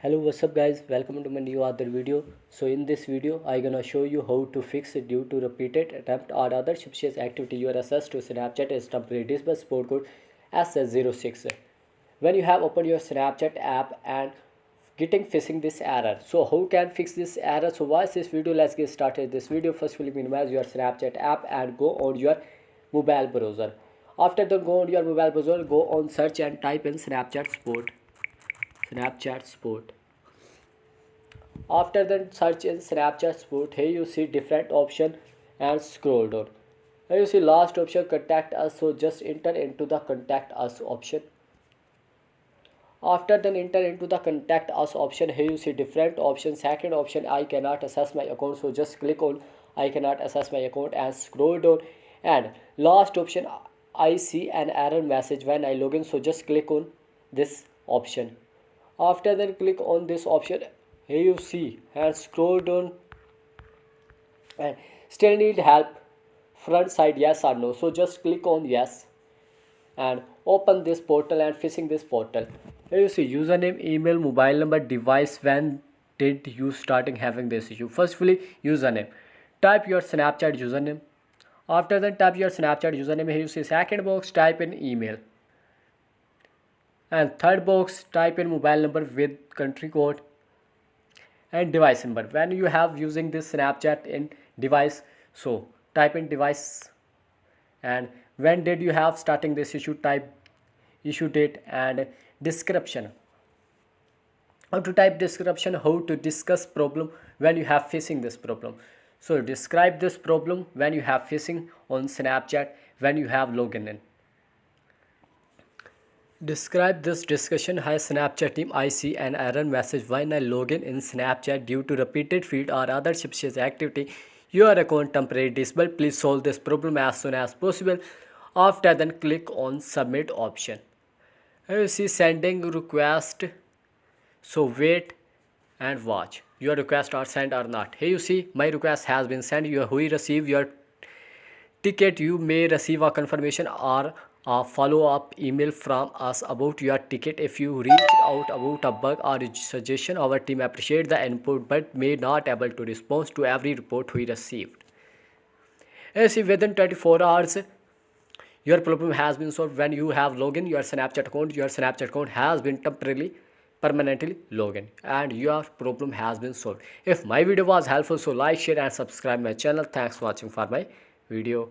Hello, what's up guys, welcome to my new other video. So in this video I gonna show you how to fix it due to repeated attempt or other suspicious activity your access to Snapchat is temporary display support code Ss06 when you have opened your Snapchat app and getting facing this error. So how can fix this error? So watch this video, let's get started this video. Firstly, minimize your Snapchat app and go on your mobile browser. After that, go on your mobile browser, go on search and type in Snapchat support. After the search in Snapchat support, here you see different option and scroll down. Here you see last option contact us, so just enter into the contact us option. After then enter into the contact us option, here you see different options. Second option, I cannot access my account, so just click on I cannot access my account and scroll down. And last option, I see an error message when I login, so just click on this option. After then click on this option, here you see and scroll down and still need help front side, yes or no, so just click on yes and open this portal and facing this portal. Here you see username, email, mobile number, device. When did you starting having this issue? Firstly, username, type your Snapchat username. After that, type your Snapchat username. Here you see second box, type in email, and third box, type in mobile number with country code and device number. When you have using this Snapchat in device, so type in device. And when did you have starting this issue, type issue date and description. How to type description, how to discuss problem when you have facing this problem. So describe this problem when you have facing on Snapchat when you have login in. Describe this discussion. Hi Snapchat team, I see an error message when I log in Snapchat due to repeated feed or other suspicious activity. Your account temporarily disabled. Please solve this problem as soon as possible. After then click on submit option. Here you see sending request. So wait and watch your request are sent or not. Here you see my request has been sent. You will receive your ticket. You may receive a confirmation or a follow-up email from us about your ticket. If you reach out about a bug or suggestion, our team appreciate the input but may not able to respond to every report we received. As if within 24 hours your problem has been solved. When you have login your Snapchat account has been permanently login and your problem has been solved. If my video was helpful, so like, share and subscribe my channel. Thanks for watching for my video.